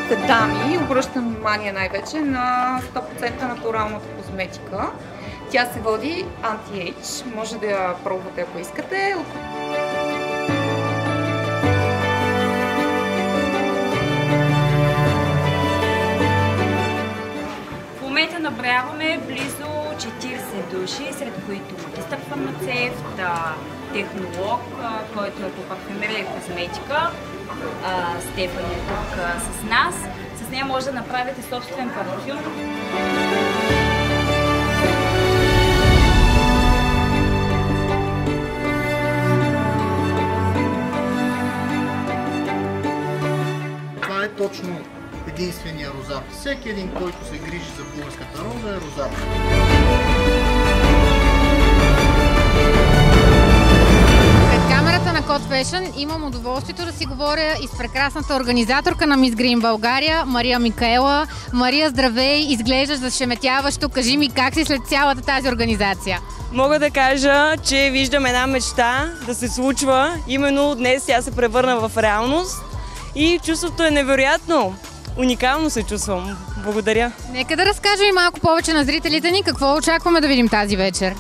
българските дами обръщам внимание най-вече на 100% натуралната козметика. Тя се води Anti-Age. Може да я пробвате, ако искате. В момента наброяваме близо 40 души, сред които магистър фармацевт, технолог, който е по парфюмерия и козметика. Стефани е тук с нас. С нея може да направите собствен парфюм. Това е точно единствения розар. Всеки един, който се грижи за българската роза, е розар. Пред камерата на Code Fashion имам удоволствието да си говоря и с прекрасната организаторка на Miss Green България, Мария Микаела. Мария, здравей! Изглеждаш зашеметяващо. Кажи ми как си след цялата тази организация? Мога да кажа, че виждам една мечта да се случва. Именно днес тя се превърна в реалност и чувството е невероятно. Уникално се чувствам. Благодаря. Нека да разкажем и малко повече на зрителите ни какво очакваме да видим тази вечер.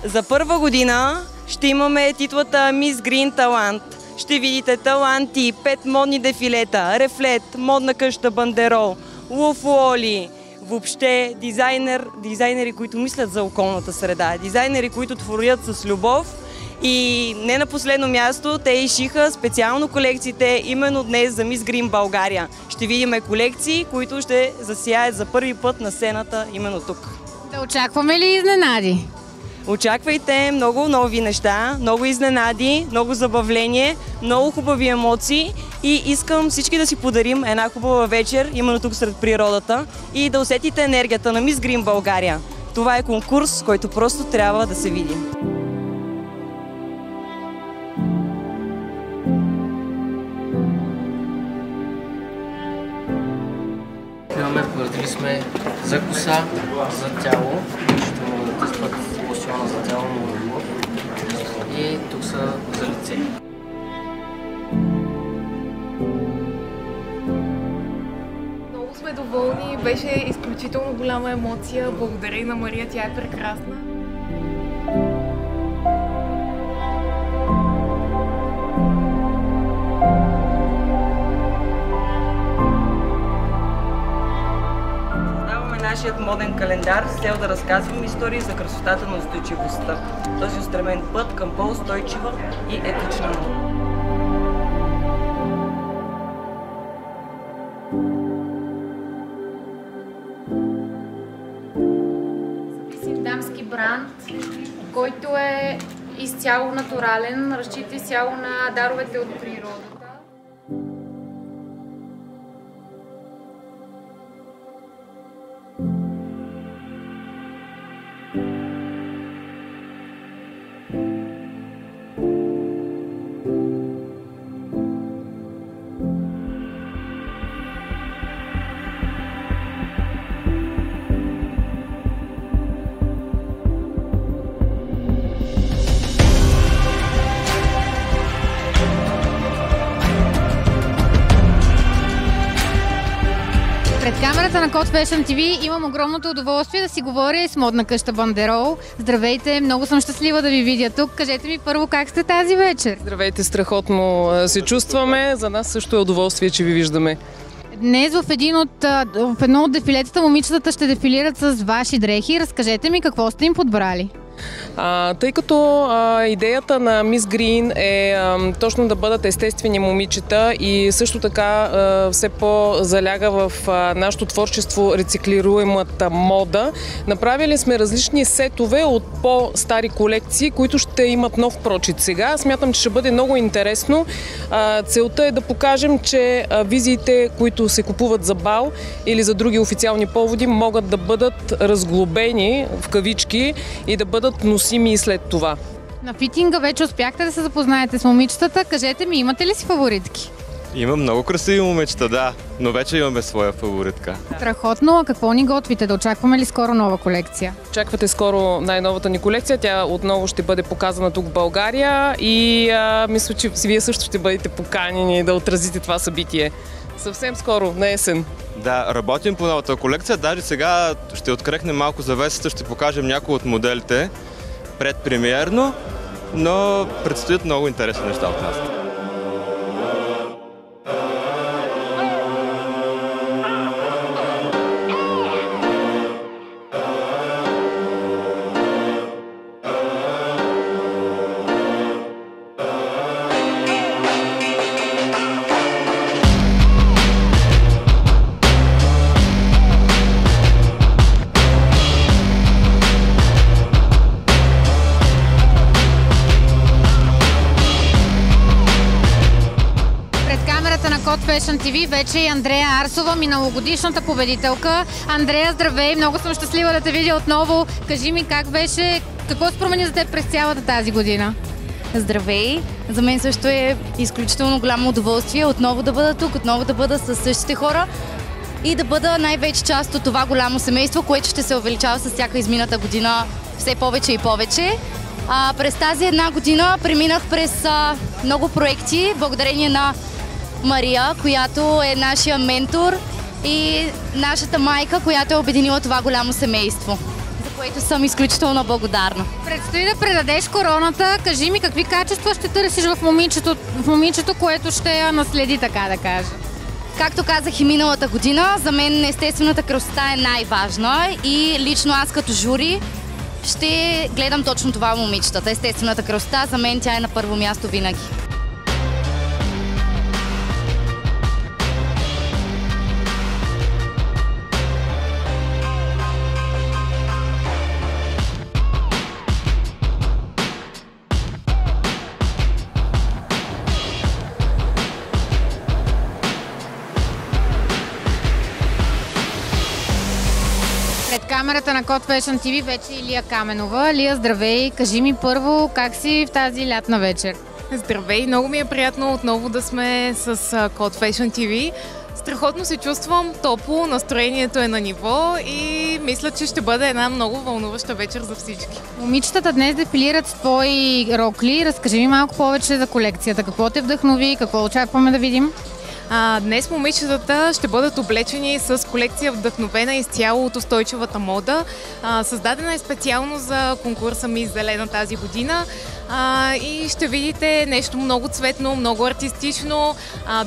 За първа година ще имаме титлата Miss Green Талант. Ще видите таланти, 5 модни дефилета, Рефлет, модна къща Бандерол, Луфуоли, въобще дизайнери, които мислят за околната среда, дизайнери, които творят с любов. И не на последно място, те изшиха специално колекциите именно днес за Miss Green България. Ще видим колекции, които ще засияят за първи път на сцената именно тук. Да очакваме ли изненади? Очаквайте много нови неща, много изненади, много забавление, много хубави емоции и искам всички да си подарим една хубава вечер, именно тук сред природата и да усетите енергията на Miss Green България. Това е конкурс, който просто трябва да се види. Платили сме за коса, за тяло, ще могат да тестват лосьона за тяло, много и тук са за лице. Много сме доволни, беше изключително голяма емоция. Благодаря и на Мария, тя е прекрасна. Нашият моден календар с цел да разказваме истории за красотата на устойчивостта. Този устремен път към по-устойчива и етична мода. Зависим дамски бранд, който е изцяло натурален, разчита изцяло на даровете от природата. Пред камерата на Code Fashion TV имам огромното удоволствие да си говоря и с модна къща Бандерол. Здравейте, много съм щастлива да ви видя тук. Кажете ми първо как сте тази вечер? Здравейте, страхотно се чувстваме. За нас също е удоволствие, че ви виждаме. Днес в едно от дефилетата момичетата ще дефилират с ваши дрехи. Разкажете ми какво сте им подбрали. Тъй като идеята на Miss Green е точно да бъдат естествени момичета и също така все по-заляга в нашето творчество рециклируемата мода, направили сме различни сетове от по-стари колекции, които ще имат нов прочит сега. Смятам, че ще бъде много интересно. Целта е да покажем, че визиите, които се купуват за бал или за други официални поводи, могат да бъдат разглобени в кавички и да бъдат носими и след това. На фитинга вече успяхте да се запознаете с момичетата. Кажете ми, имате ли си фаворитки? Има много красиви момичета, да, но вече имаме своя фаворитка. Страхотно, а какво ни готвите? Да очакваме ли скоро нова колекция? Очаквате скоро най-новата ни колекция. Тя отново ще бъде показана тук в България и мисля, че вие също ще бъдете поканени да отразите това събитие Съвсем скоро, на есен. Да, работим по новата колекция. Даже сега ще открехнем малко завесата, ще покажем някои от моделите предпремиерно, но предстоят много интересни неща от нас. Fashion TV вече и Андрея Арсова, миналогодишната победителка. Андрея, здравей! Много съм щастлива да те видя отново. Кажи ми как беше, какво се промени за теб през цялата тази година? Здравей! За мен също е изключително голямо удоволствие отново да бъда тук, отново да бъда с същите хора и да бъда най-вече част от това голямо семейство, което ще се увеличава с всяка измината година все повече и повече. През тази една година преминах през много проекти, благодарение на Мария, която е нашия ментор и нашата майка, която е обединила това голямо семейство, за което съм изключително благодарна. Предстои да предадеш короната. Кажи ми какви качества ще търсиш в момичето, което ще я наследи, така да кажа. Както казах и миналата година, за мен естествената красота е най-важна и лично аз като жури ще гледам точно това в момичетата. Естествената красота, за мен тя е на първо място винаги. Пред камерата на Code Fashion TV вече Илия Каменова. Илия, здравей! Кажи ми първо как си в тази лятна вечер? Здравей! Много ми е приятно отново да сме с Code Fashion TV. Страхотно се чувствам, топло, настроението е на ниво и мисля, че ще бъде една много вълнуваща вечер за всички. Момичетата днес дефилират с твои рокли. Разкажи ми малко повече за колекцията. Какво те вдъхнови? Какво очакваме да видим? Днес момичетата ще бъдат облечени с колекция вдъхновена изцяло от устойчивата мода. Създадена е специално за конкурса Мис Зелена тази година и ще видите нещо много цветно, много артистично,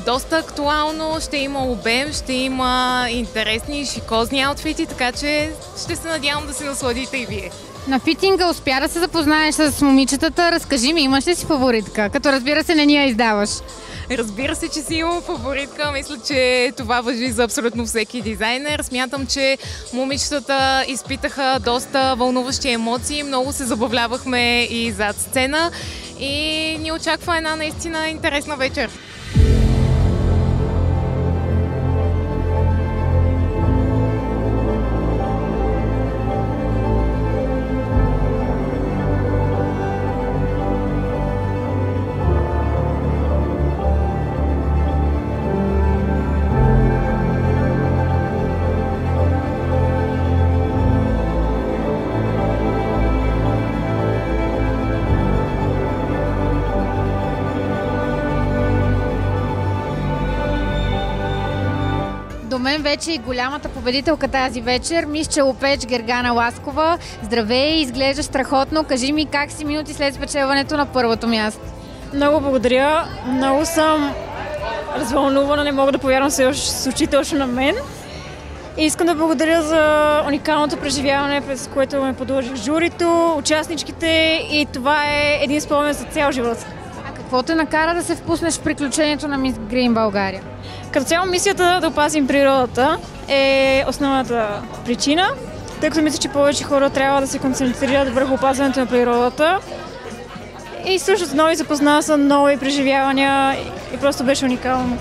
доста актуално, ще има обем, ще има интересни и шикозни аутфити, така че ще се надявам да се насладите и вие. На фитинга успя да се запознаеш с момичетата. Разкажи ми, имаш ли си фаворитка? Като разбира се, не ни я издаваш. Разбира се, че си имам фаворитка. Мисля, че това важи за абсолютно всеки дизайнер. Смятам, че момичетата изпитаха доста вълнуващи емоции. Много се забавлявахме и зад сцена. И ни очаква една наистина интересна вечер. До мен вече и голямата победителка тази вечер, мис Челопеч Гергана Ласкова. Здравей, изглеждаш страхотно. Кажи ми как си минути след спечелването на първото място. Много благодаря. Много съм развълнувана, не мога да повярвам се случи точно на мен. И искам да благодаря за уникалното преживяване, през което ме подложих журито, участничките и това е един спомен за цял живот. А какво те накара да се впуснеш в приключението на Мис Грин България? Като цяло мисията да опазим природата е основната причина, тъй като мисля, че повече хора трябва да се концентрират върху опазването на природата. И също нови запозна са нови преживявания и просто беше уникално.